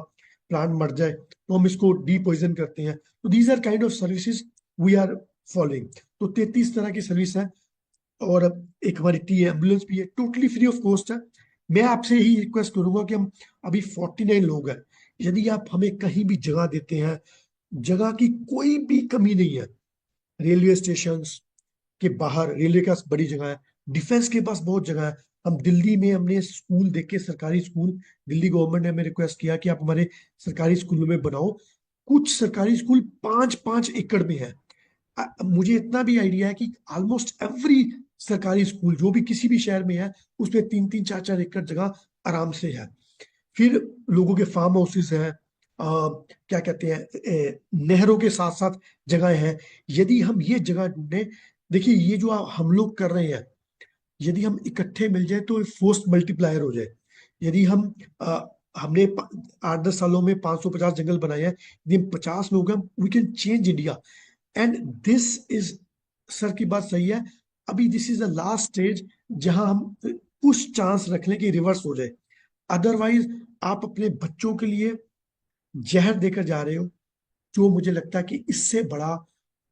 प्लांट मर जाए, तो हम इसको डी पॉइजन करते हैं। तो these are kind of services we are following. तो 33 तरह की सर्विस है, और एक हमारी टी एम्बुलेंस भी है, टोटली फ्री ऑफ कॉस्ट है। मैं आपसे यही रिक्वेस्ट करूंगा कि हम अभी 49 लोग हैं, यदि आप हमें कहीं भी जगह देते हैं, जगह की कोई भी कमी नहीं है। रेलवे स्टेशन के बाहर रेलवे का बड़ी जगह है, डिफेंस के पास बहुत जगह है। हम दिल्ली में हमने स्कूल देखे, सरकारी स्कूल, दिल्ली गवर्नमेंट ने हमें रिक्वेस्ट किया कि आप हमारे सरकारी स्कूलों में बनाओ। कुछ सरकारी स्कूल 5-5 एकड़ में है। मुझे इतना भी आइडिया है कि ऑलमोस्ट एवरी सरकारी स्कूल जो भी किसी भी शहर में है, उसमें 3-3, 4-4 एकड़ जगह आराम से है। फिर लोगों के फार्म हाउसेस हैं, क्या कहते हैं, नहरों के साथ साथ जगह हैं। यदि हम ये जगह ढूंढे, देखिए ये जो हम लोग कर रहे हैं, यदि हम इकट्ठे मिल जाए तो फोर्स मल्टीप्लायर हो जाए। यदि हम हमने 8-10 सालों में 550 जंगल बनाए हैं, यदि हम 50 लोग हैं, we can change India. And this is, sir की बात सही है, अभी this is the last stage जहां हम कुछ चांस रख लें कि रिवर्स हो जाए। अदरवाइज आप अपने बच्चों के लिए जहर देकर जा रहे हो, जो मुझे लगता है कि इससे बड़ा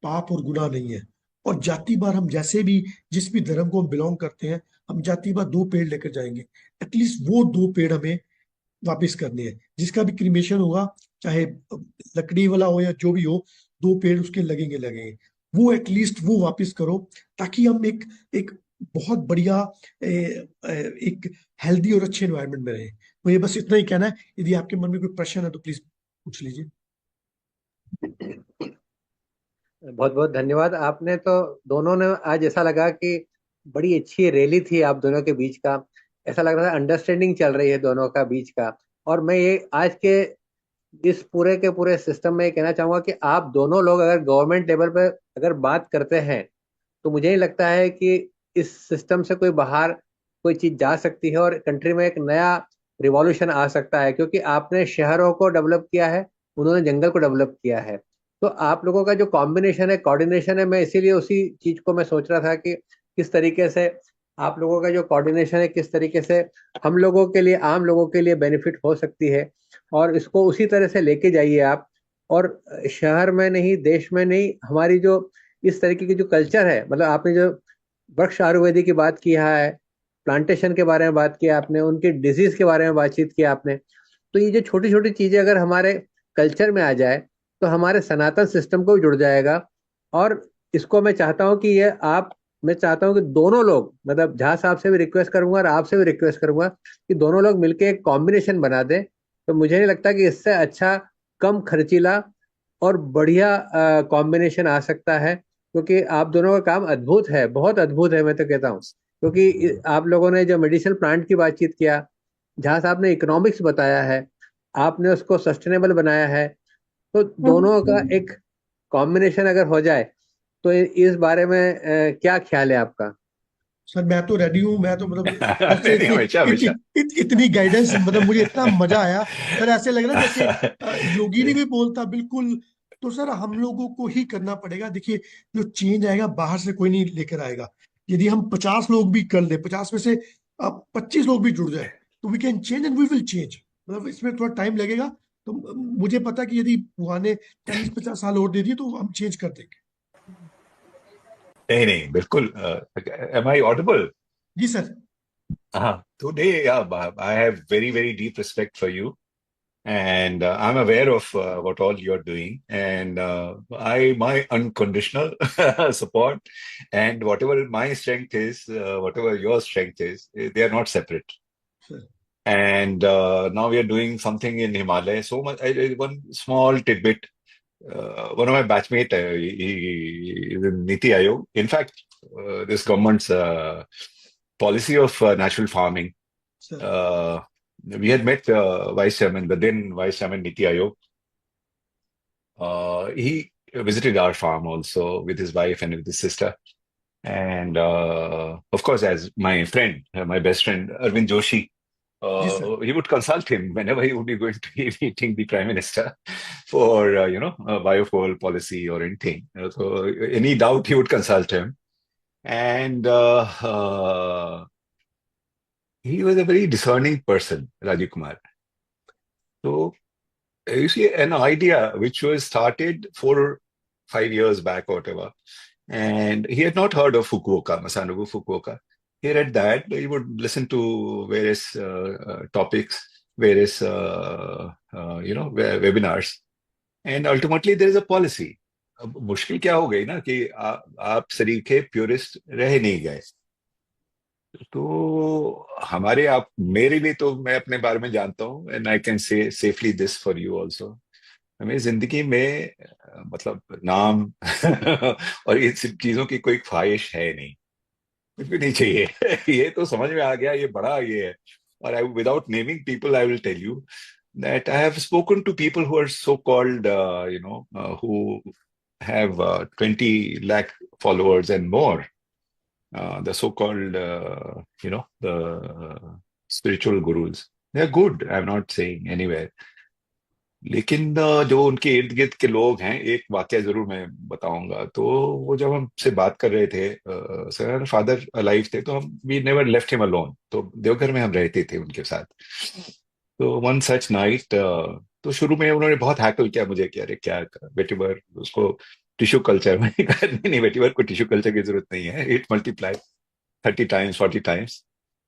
पाप और गुनाह नहीं है। और जाति बार हम जैसे भी, जिस भी धर्म को हम बिलोंग करते हैं, हम जाति बार 2 पेड़ लेकर जाएंगे। एटलीस्ट वो 2 पेड़ हमें वापस करने हैं। जिसका भी क्रिमेशन होगा, चाहे लकड़ी वाला हो या जो भी हो, 2 पेड़ उसके लगेंगे लगेंगे। वो एटलीस्ट वो वापस करो, ताकि हम एक एक बहुत बढ़िया एक हेल्दी और अच्छे एनवायरनमेंट में रहे। मुझे बस इतना ही कहना है। यदि आपके मन में कोई प्रश्न है तो प्लीज पूछ लीजिए। बहुत बहुत धन्यवाद। आपने तो दोनों ने आज ऐसा लगा कि बड़ी अच्छी रैली थी आप दोनों के बीच का। ऐसा लग रहा था अंडरस्टैंडिंग चल रही है दोनों का बीच का। और मैं ये आज के इस पूरे के पूरे सिस्टम में ये कहना चाहूंगा कि आप दोनों लोग अगर गवर्नमेंट लेवल पर अगर बात करते हैं, तो मुझे नहीं लगता है कि इस सिस्टम से कोई बाहर कोई चीज जा सकती है और कंट्री में एक नया रिवॉल्यूशन आ सकता है। क्योंकि आपने शहरों को डेवलप किया है, उन्होंने जंगल को डेवलप किया है। तो आप लोगों का जो कॉम्बिनेशन है, कोऑर्डिनेशन है, मैं इसीलिए उसी चीज को मैं सोच रहा था कि किस तरीके से आप लोगों का जो कोऑर्डिनेशन है, किस तरीके से हम लोगों के लिए, आम लोगों के लिए बेनिफिट हो सकती है। और इसको उसी तरह से लेके जाइए आप। और शहर में नहीं, देश में नहीं, हमारी जो इस तरीके की जो कल्चर है, मतलब आपने जो वृक्ष आयुर्वेदी की बात किया है, प्लांटेशन के बारे में बात किया आपने, उनके डिजीज के बारे में बातचीत किया आपने, तो ये जो छोटी छोटी चीजें अगर हमारे कल्चर में आ जाए, तो हमारे सनातन सिस्टम को भी जुड़ जाएगा। और इसको मैं चाहता हूँ कि ये आप, मैं चाहता हूँ कि दोनों लोग, मतलब झा साहब से भी रिक्वेस्ट करूंगा और आपसे भी रिक्वेस्ट करूंगा कि दोनों लोग मिलकर एक कॉम्बिनेशन बना दें। तो मुझे नहीं लगता कि इससे अच्छा, कम खर्चीला और बढ़िया कॉम्बिनेशन आ सकता है। क्योंकि आप दोनों का काम अद्भुत है, बहुत अद्भुत है, मैं तो कहता हूँ। क्योंकि आप लोगों ने जो मेडिसिनल प्लांट की बातचीत किया, जहाँ साहब ने इकोनॉमिक्स बताया है, आपने उसको सस्टेनेबल बनाया है। तो दोनों का एक कॉम्बिनेशन अगर हो जाए, तो इस बारे में क्या ख्याल है आपका? सर मैं तो रेडी हूँ, मैं तो मतलब नहीं ऐसे नहीं, हमेशा हमेशा। इतनी गाइडेंस, मतलब मुझे इतना मजा आया सर। ऐसे लग रहा है जैसे योगी ने भी बोलता बिल्कुल। तो सर हम लोगों को ही करना पड़ेगा। देखिए, जो चेंज आएगा बाहर से कोई नहीं लेकर आएगा। यदि हम 50 लोग भी कर ले, 50 में से 25 लोग भी जुड़ जाए, तो we can change and we will change. मतलब इसमें थोड़ा टाइम लगेगा। तो मुझे पता है कि यदि भगवान ने 40-50 साल और दे दिए तो हम चेंज कर देंगे। नहीं नहीं, बिल्कुल। Am I audible? जी सर। हाँ, तो नहीं, I have very very deep respect for you, and I'm aware of what all you're doing, and I my unconditional support, and whatever my strength is, whatever your strength is, they are not separate. Sir. And now we are doing something in Himalaya. So much. One small tidbit. One of my batchmate, he is in Niti Ayog. In fact, this government's policy of natural farming. Sir. Uh, we had met Vice Chairman, the then Vice Chairman Niti Ayog. He visited our farm also with his wife and with his sister. And of course, as my friend, my best friend, Arvind Joshi, जी sir. he would consult him whenever he would be going to be meeting the Prime Minister for, biofuel policy or anything. So any doubt, he would consult him. And he was a very discerning person, Rajiv Kumar. So you see, an idea which was started 4 or 5 years back or whatever, and he had not heard of Fukuoka, Masanobu Fukuoka. He read that, he would listen to various topics, various webinars, and ultimately there is a policy. अब मुश्किल क्या हो गई ना कि आप सरीखे purest रह नहीं गए। तो हमारे आप मेरे लिए तो मैं अपने बारे में जानता हूँ, and I can say safely this for you also. हमें जिंदगी में मतलब नाम और इन सब चीजों की कोई ख्वाहिश है नहीं, कुछ भी नहीं चाहिए। ये तो समझ में आ गया, ये बड़ा ये है। और I without naming people I will tell you that I have spoken to people who are so-called, who have 20 lakh followers and more, the so-called, the spiritual gurus. They're good. I'm not saying anywhere. लेकिन जो उनके इर्द गिर्द के लोग हैं, एक वाकया जरूर मैं बताऊंगा। तो वो जब हमसे बात कर रहे थे, सर फादर अलाइव थे, तो हम we never left him alone, तो देवघर में हम रहते थे उनके साथ। तो वन सच नाइट, तो शुरू में उन्होंने बहुत हैकल किया मुझे कि अरे क्या वेटिवर उसको टिश्यू कल्चर में नहीं नहीं, वेटिवर को टिश्यू कल्चर की जरूरत नहीं है, it multiply 30 times 40 times।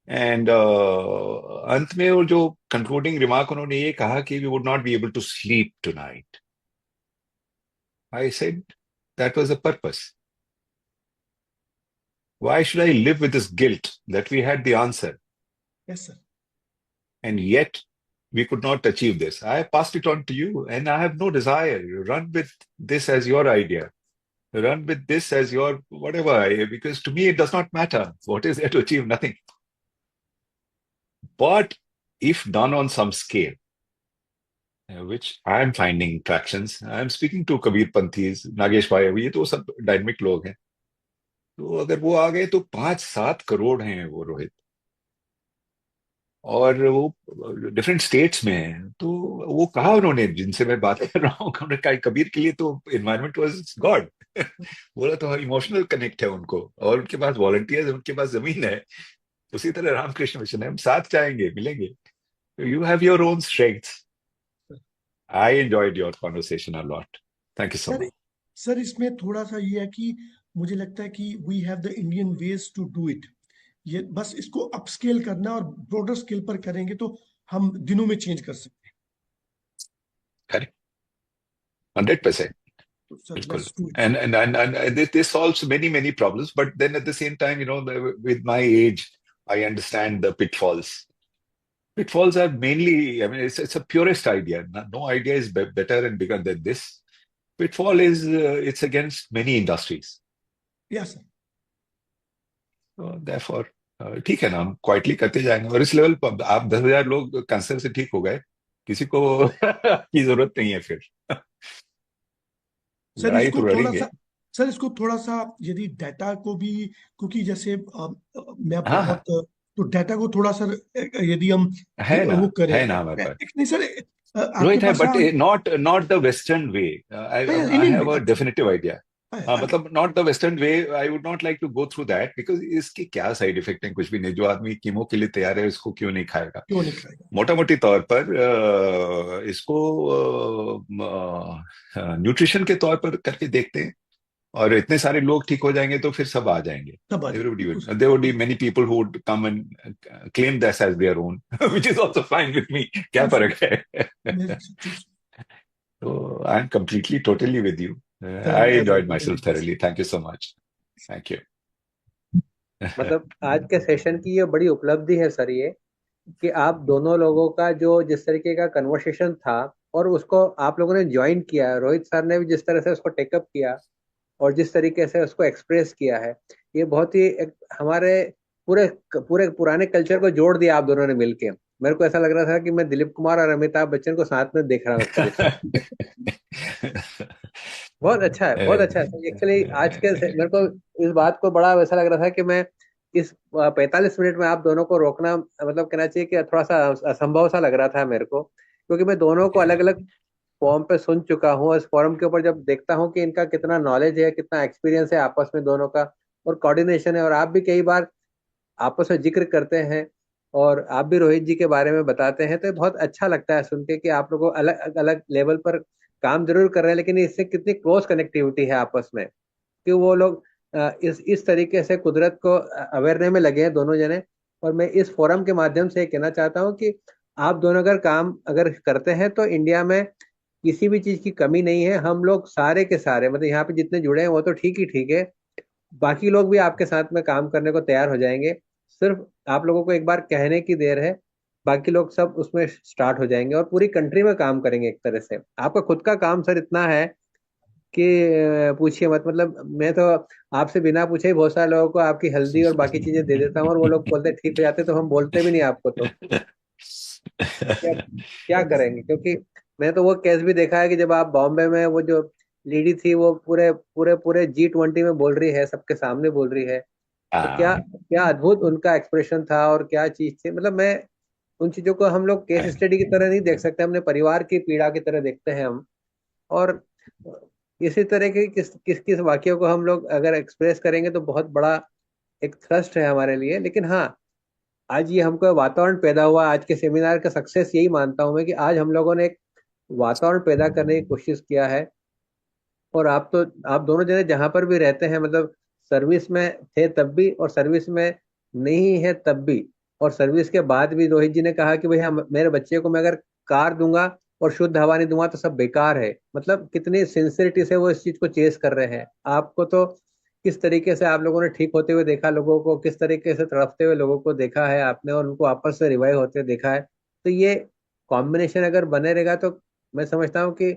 And अंत में वो जो कंक्लूडिंग रिमार्क उन्होंने ये कहा कि we would not be able to sleep tonight. I said that was the purpose. Why should I live with this guilt that we had the answer yes sir. and yet we could not achieve this? I passed it on to you, and I have no desire. You run with this as your idea, run with this as your whatever, because to me it does not matter what is there to achieve. Nothing. But if done on some scale, which I am finding tractions, I am speaking to Kabir Panthis, Nagesh Bhai, ये तो सब dynamic लोग हैं। तो अगर वो आ गए तो 5-7 करोड़ हैं वो रोहित, और वो डिफरेंट स्टेट्स में हैं। तो वो कहा उन्होंने, जिनसे मैं बात कर रहा हूँ, उन्होंने कहा कबीर के लिए तो एनवायरमेंट वाज गॉड। बोला तो इमोशनल कनेक्ट है उनको, और उनके पास वॉलंटियर्स, उनके पास जमीन है। उसी तरह रामकृष्ण मिशन है, हम साथ जाएंगे, मिलेंगे। You have your own strengths. I enjoyed your conversation a lot. Thank you so sir much. Sir इसमें थोड़ा सा ये है कि मुझे लगता है कि we have the Indian ways to do it. ये बस इसको अपस्केल करना, और ब्रॉडर स्केल पर करेंगे तो हम दिनों में चेंज कर सकते करेक्ट, 100%। हैं। तो sir Bilkul. Let's do it. And this solves many, many problems. But then at the same time, with my age, I understand the pitfalls. Pitfalls are mainly, I mean, it's a purest idea. No idea is better and bigger than this. Pitfall is, it's against many industries. Yes sir. So therefore, ठीक है ना, हम quietly करते जाएंगे। और इस level पर आप 10,000 लोग कैंसर से ठीक हो गए, किसी को की जरूरत नहीं है फिर। सर लड़ाई इसको तो थोड़ा लड़ेंगे। सा सर इसको थोड़ा सा यदि डाटा को भी, क्योंकि जैसे मैं हाँ बहुत, हाँ, तो डाटा को थोड़ा सा यदि हम है ना, वो करें, है ना हमारे पास। नहीं सर, आपके रोहित है, पास but not not the western way. I I Indian have a way, definitive idea. हाँ, अच्छा, मतलब not the western way. I would not like to go through that, because इसके क्या साइड इफेक्ट हैं, कुछ भी नहीं। जो आदमी कीमो के लिए तैयार है, उसको क्यों नहीं खाएगा। क्यों नहीं खाएगा? मोटा मोटी तौर पर इसको न्यूट्रिशन के तौर पर करके देखते हैं, और इतने सारे लोग ठीक हो जाएंगे तो फिर सब आ जाएंगे। तब आ जाएगा, Everybody बिल्कुल would, sir, there would be बिल्कुल many people who would come and claim this as their own, which is also fine with me. क्या ट्रू सर, फर्क है? Amazing sir, true sir. So I'm completely, totally with you. Sir I I am enjoyed also myself thoroughly. Thank you so much. Thank you. मतलब आज के session की ये बड़ी उपलब्धि है सर, ये कि आप दोनों लोगों का जो जिस तरीके का कन्वर्सेशन था और उसको आप लोगों ने ज्वाइन किया, रोहित सर ने भी जिस तरह से उसको टेकअप किया और जिस तरीके से उसको एक्सप्रेस किया है, ये बहुत ही हमारे पूरे पूरे पुराने कल्चर को जोड़ दिया आप दोनों ने मिलके। मेरे को ऐसा लग रहा था कि मैं दिलीप कुमार और अमिताभ बच्चन को साथ में देख रहा हूँ एक तरह से। बहुत अच्छा है, बहुत अच्छा है एक्चुअली। आज के मेरे को इस बात को बड़ा वैसा लग रहा था कि मैं इस 45 मिनट में आप दोनों को रोकना, मतलब कहना चाहिए कि थोड़ा सा असंभव सा लग रहा था मेरे को, क्योंकि मैं दोनों को अलग अलग फॉर्म पे सुन चुका हूँ। इस फॉर्म के ऊपर जब देखता हूँ कि इनका कितना नॉलेज है, कितना एक्सपीरियंस है आपस में दोनों का, और कोऑर्डिनेशन है, और आप भी कई बार आपस में जिक्र करते हैं और आप भी रोहित जी के बारे में बताते हैं, तो ये बहुत अच्छा लगता है सुन के कि आप लोगों अलग अलग लेवल पर काम जरूर कर रहे हैं, लेकिन इससे कितनी क्लोज कनेक्टिविटी है आपस में, कि वो लोग इस तरीके से कुदरत को अवेयरनेस में लगे हैं दोनों जने। और मैं इस फोरम के माध्यम से ये कहना चाहता हूँ कि आप दोनों अगर काम अगर करते हैं तो इंडिया में किसी भी चीज की कमी नहीं है। हम लोग सारे के सारे, मतलब यहाँ पे जितने जुड़े हैं वो तो ठीक है, बाकी लोग भी आपके साथ में काम करने को तैयार हो जाएंगे। सिर्फ आप लोगों को एक बार कहने की देर है, बाकी लोग सब उसमें स्टार्ट हो जाएंगे और पूरी कंट्री में काम करेंगे एक तरह से। आपका खुद का काम सर इतना है कि पूछिए मत। मतलब मैं तो आपसे बिना पूछे ही बहुत सारे लोगों को आपकी हल्दी और बाकी चीजें दे देता हूँ और वो लोग बोलते हैं ठीक हो जाते, तो हम बोलते भी नहीं आपको। तो क्या क्या करेंगे, क्योंकि मैं तो वो केस भी देखा है कि जब आप बॉम्बे में, वो जो लेडी थी वो पूरे पूरे पूरे G20 में बोल रही है, सबके सामने बोल रही है, तो क्या हाँ, क्या अद्भुत उनका एक्सप्रेशन था और क्या चीज थी। मतलब मैं उन चीजों को हम लोग केस स्टडी की तरह नहीं देख सकते, अपने परिवार की पीड़ा की तरह देखते हैं हम। और इसी तरह के किस किस किस वाक्यों को हम लोग अगर एक्सप्रेस करेंगे तो बहुत बड़ा एक थ्रस्ट है हमारे लिए। लेकिन हाँ, आज ये हमको वातावरण पैदा हुआ, आज के सेमिनार का सक्सेस यही मानता हूं मैं कि आज हम लोगों ने एक वातावरण पैदा करने की कोशिश किया है। और आप तो, आप दोनों जने जहां पर भी रहते हैं, मतलब सर्विस में थे तब भी और सर्विस में नहीं है तब भी, और सर्विस के बाद भी रोहित जी ने कहा कि भैया मेरे बच्चे को मैं अगर कार दूंगा और शुद्ध हवा नहीं दूंगा तो सब बेकार है। मतलब कितनी सिंसियरिटी से वो इस चीज को चेस कर रहे हैं। आपको तो किस तरीके से आप लोगों ने ठीक होते हुए देखा, लोगों को किस तरीके से तड़पते हुए लोगों को देखा है आपने, और उनको आपस से रिवाइव होते हुए देखा है। तो ये कॉम्बिनेशन अगर बने रहेगा तो मैं समझता हूँ कि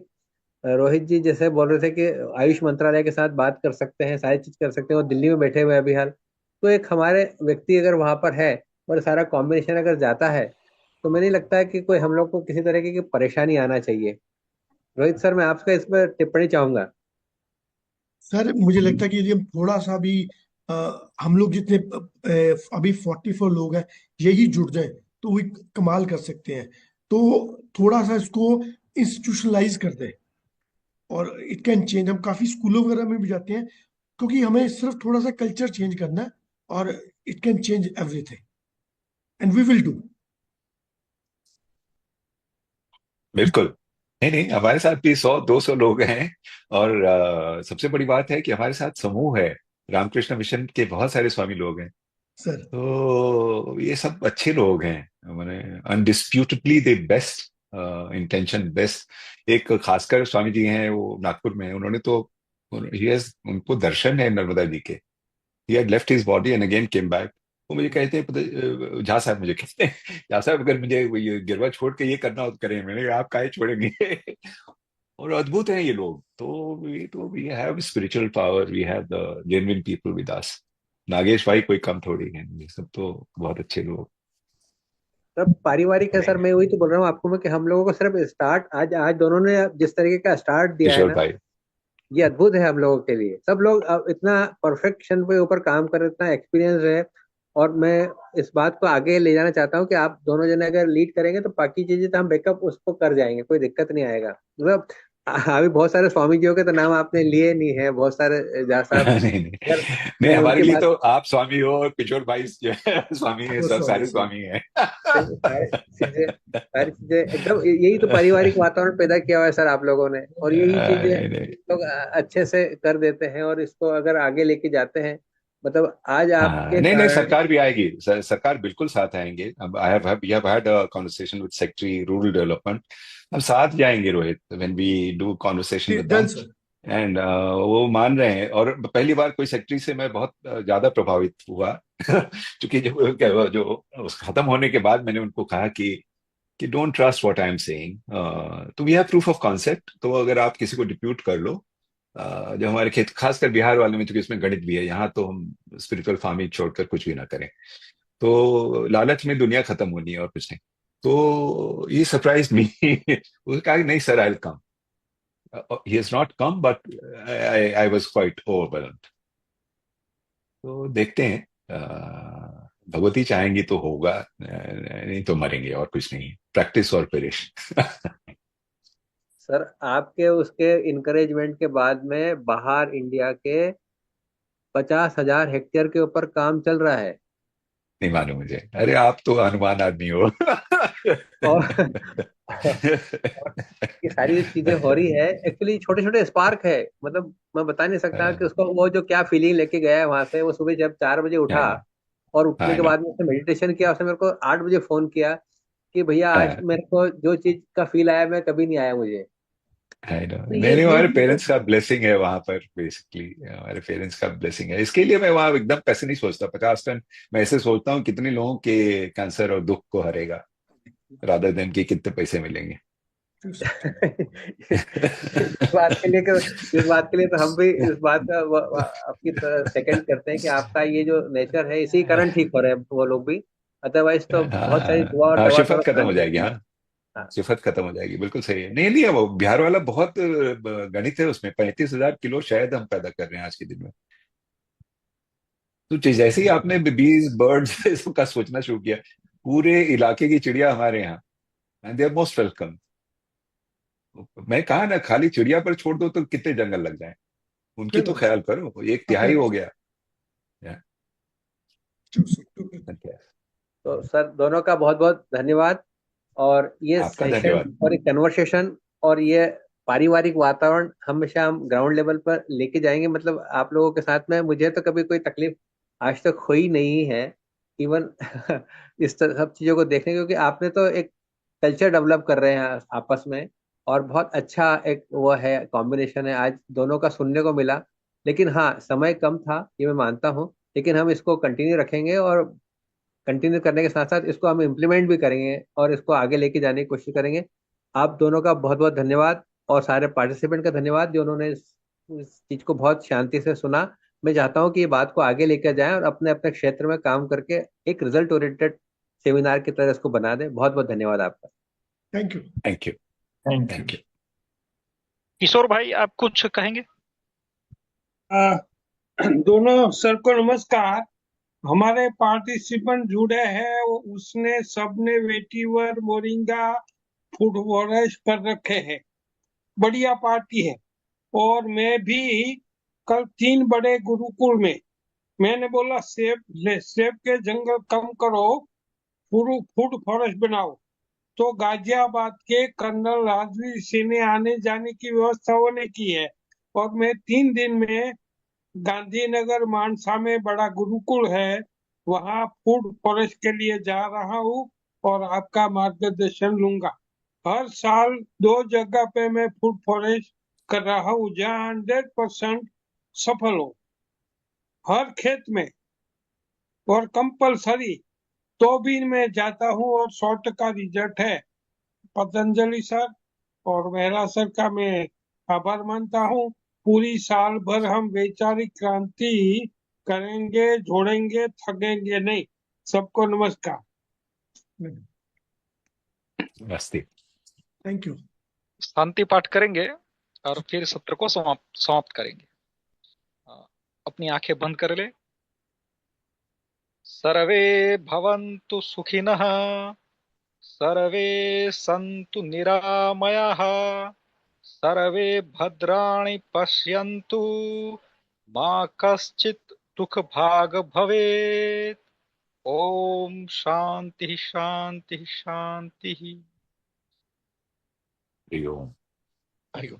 रोहित जी जैसे बोल रहे थे कि आयुष मंत्रालय के साथ बात कर सकते हैं, सारी चीज कर सकते हैं, वो दिल्ली में बैठे हुए हैं अभी हाल। तो एक हमारे व्यक्ति अगर वहां पर है और सारा कॉम्बिनेशन अगर जाता है, तो मुझे नहीं लगता है कि कोई हम लोग को किसी तरह की परेशानी आना चाहिए। रोहित सर, मैं आपका इस पर टिप्पणी चाहूंगा। सर मुझे लगता है कि यदि हम थोड़ा सा भी हम लोग जितने अभी 44 लोग हैं, यही जुड़ जाए तो वो एक कमाल कर सकते हैं। तो थोड़ा सा इसको इंस्टीट्यूशनलाइज कर दें, और इट कैन चेंज। हम काफी स्कूलों वगैरह में भी जाते हैं, क्योंकि हमें सिर्फ थोड़ा सा कल्चर चेंज करना है, और it can change everything, and we will do. बिल्कुल। नहीं नहीं, हमारे साथ भी 100-200 लोग हैं। और सबसे बड़ी बात है कि हमारे साथ समूह है। रामकृष्ण मिशन के बहुत सारे स्वामी लोग हैं। सर तो ये सब अच्छे लोग हैं, मैंने अनडिस्प्यूटेडली दे बेस्ट इंटेंशन बेस्ट। एक खासकर स्वामी जी हैं, वो नागपुर में हैं। उन्होंने तो उनको दर्शन है नर्मदा जी के। He had left his body and again came back. वो मुझे कहते हैं, झा साहब मुझे कहते हैं, झा साहब अगर मुझे ये गिरवा छोड़ के ये करना हो तो करें। मैंने कहा, आप काहे छोड़ेंगे? और अद्भुत हैं ये लोग। तो we have spiritual power, we have the genuine people with us. Nagesh भाई कोई कम थोड़ी है, ये सब तो बहुत अच्छे लोग सब पारिवारिक है सर। हैं। मैं वही तो बोल रहा हूँ आपको मैं कि हम लोगों को सिर्फ स्टार्ट, आज आज दोनों ने जिस तरीके का स्टार्ट दिया है किशोर ना, भाई। ये अद्भुत है हम लोगों के लिए। सब लोग अब इतना परफेक्शन पे ऊपर काम कर रहे हैं, इतना एक्सपीरियंस है। और मैं इस बात को आगे ले जाना चाहता हूँ कि आप दोनों जने अगर लीड करेंगे तो बाकी चीजें तो हम बैकअप उसको कर जाएंगे, कोई दिक्कत नहीं आएगा। मतलब अभी बहुत सारे स्वामी जियों के तो नाम आपने लिए नहीं है, बहुत सारे जा साहब। नहीं नहीं अगर नहीं, मैं हमारे उनकी लिए बात, तो आप स्वामी हो और किशोर भाई जो है स्वामी है, वो सब स्वामी सारे जी। स्वामी हैं। सारी चीजें एकदम, यही तो पारिवारिक वातावरण पैदा किया हुआ है सर आप लोगों ने, और यही चीजें नहीं नहीं। लोग अच्छे से कर देते हैं और इसको अगर आगे लेके जाते हैं। मतलब आज हाँ आपके नहीं नहीं, कारण। सरकार भी आएगी, सरकार बिल्कुल साथ आएंगे। अब I have we have had a conversation with secretary rural development. हम साथ जाएंगे Rohit, when we do conversation with done them. Sir. And वो मान रहे हैं, और पहली बार कोई सेक्रेटरी से मैं बहुत ज्यादा प्रभावित हुआ क्योंकि जो खत्म होने के बाद मैंने उनको कहा कि don't trust what I am saying, तो we have proof of concept. तो अगर आप किसी को डिप्यूट कर लो, जो हमारे खेत खासकर बिहार वाले में, क्योंकि इसमें गणित भी है, यहाँ तो हम स्पिरिचुअल फार्मिंग छोड़कर कुछ भी ना करें। तो लालच में दुनिया खत्म होनी है और कुछ नहीं। तो ये सरप्राइज मी उसने कहा कि नहीं sir, I will come. He has not come, but I was quite overwhelmed. तो देखते हैं, भगवती चाहेंगी तो होगा, नहीं तो मरेंगे, और कुछ नहीं, प्रैक्टिस और पेरिश। सर आपके उसके इनकरेजमेंट के बाद में बाहर इंडिया के 50,000 हेक्टेयर के ऊपर काम चल रहा है। नहीं मानो मुझे, अरे आप तो हनुमान आदमी हो। और ये सारी जो चीजें हो रही है एक्चुअली छोटे छोटे स्पार्क है। मतलब मैं बता नहीं सकता कि उसको वो जो क्या फीलिंग लेके गया है वहां से। वो सुबह जब 4 बजे उठा और उठने आई के नो, बाद में उसने मेडिटेशन किया, उसने मेरे को 8 बजे फोन किया कि भैया आज मेरे को जो चीज का फील आया मैं कभी नहीं आया मुझे। I know. तो नहीं नहीं, ये हमारे चीजें। पेरेंट्स का ब्लेसिंग है वहां पर, बेसिकली हमारे पेरेंट्स का ब्लेसिंग है। इसके लिए मैं वहां एकदम पैसे नहीं सोचता 50 टन। मैं ऐसे सोचता हूँ कितने लोगों के कैंसर और दुख को हरेगा, रादर देन कि कितने पैसे मिलेंगे। इस बात के लिए तो हम भी इस बात का आपकी सेकंड करते हैं कि आपका ये जो नेचर है इसी कारण ठीक हो रहे हैं वो लोग भी। अदरवाइज तो बहुत सारी हाँ दुआ और हाँ, दवा शिफत करो खत्म काम हो नहीं जाएगी। हाँ, होगी। हाँ। सिफत खत्म हो जाएगी, बिल्कुल सही है। नहीं नहीं, वो बिहार वाला बहुत गणित है उसमें, 35,000 किलो शायद हम पैदा कर रहे हैं आज के दिन में। तो जैसे ही आपने बीज बर्ड्स का सोचना शुरू किया, पूरे इलाके की चिड़िया हमारे यहाँ, and they are most welcome. मैं कहा ना, खाली चिड़िया पर छोड़ दो तो कितने जंगल लग जाए, उनकी तो ख्याल करो, 1/3 हो गया। Yeah, okay. तो सर दोनों का बहुत बहुत धन्यवाद। और ये आपका सेशन धन्यवाद। और ये कन्वर्सेशन और ये पारिवारिक वातावरण हमेशा हम ग्राउंड लेवल पर लेके जाएंगे। मतलब आप लोगों के साथ में मुझे तो कभी कोई तकलीफ आज तक हुई नहीं है। इवन इस सब चीजों को देखने, क्योंकि आपने तो एक कल्चर डेवलप कर रहे हैं आपस में। और बहुत अच्छा एक वो है, कॉम्बिनेशन है आज दोनों का सुनने को मिला। लेकिन हाँ, समय कम था ये मैं मानता हूँ, लेकिन हम इसको कंटिन्यू रखेंगे और कंटिन्यू करने के साथ साथ इसको हम इम्प्लीमेंट भी करेंगे और इसको आगे लेके जाने की कोशिश करेंगे। आप दोनों का बहुत बहुत धन्यवाद और सारे पार्टिसिपेंट का धन्यवाद जो उन्होंने इस चीज को बहुत शांति से सुना। मैं चाहता हूँ कि ये बात को आगे लेकर जाएं और अपने अपने क्षेत्र में काम करके एक रिजल्ट ओरिएंटेड सेमिनार की तरह इसको बना दें। बहुत बहुत धन्यवाद आपका। Thank you. Thank you. Thank you. Thank you. Kishore भाई आप कुछ कहेंगे? आ, दोनों सर को नमस्कार। हमारे पार्टिसिपेंट जुड़े हैं उसने सबने वेटीवर मोरिंगा फूड फॉरेस्ट कर रखे हैं। बढ़िया पार्टी है। और मैं भी कल 3 बड़े गुरुकुल में मैंने बोला सेब के जंगल कम करो, फूड फॉरेस्ट बनाओ। तो गाजियाबाद के कर्नल राजवीर सिंह ने आने जाने की व्यवस्था होने की है। और मैं 3 दिन में गांधीनगर मानसा में बड़ा गुरुकुल है, वहाँ फूड फॉरेस्ट के लिए जा रहा हूँ और आपका मार्गदर्शन लूंगा। हर साल 2 जगह पे मैं फूड फॉरेस्ट कर रहा हूँ जहाँ 100% सफल हो हर खेत में। और कंपलसरी तो भी मैं जाता हूँ और 100% रिजल्ट है। पतंजलि सर और मेहरा सर का मैं आभार मानता हूँ। पूरी साल भर हम वैचारिक क्रांति करेंगे, जोड़ेंगे, थकेंगे नहीं। सबको नमस्कार। मस्ती। Thank you. शांति पाठ करेंगे। और फिर सत्र को समाप्त करेंगे। अपनी आंखें बंद कर ले। सर्वे भवन्तु सुखिनः, सर्वे सन्तु निरामयाः, सर्वे भद्राणि पश्यन्तु, मा कश्चित् दुःखभाग् भवेत्। ओम शांति शांति शांति। हरि ओम। हरिओम।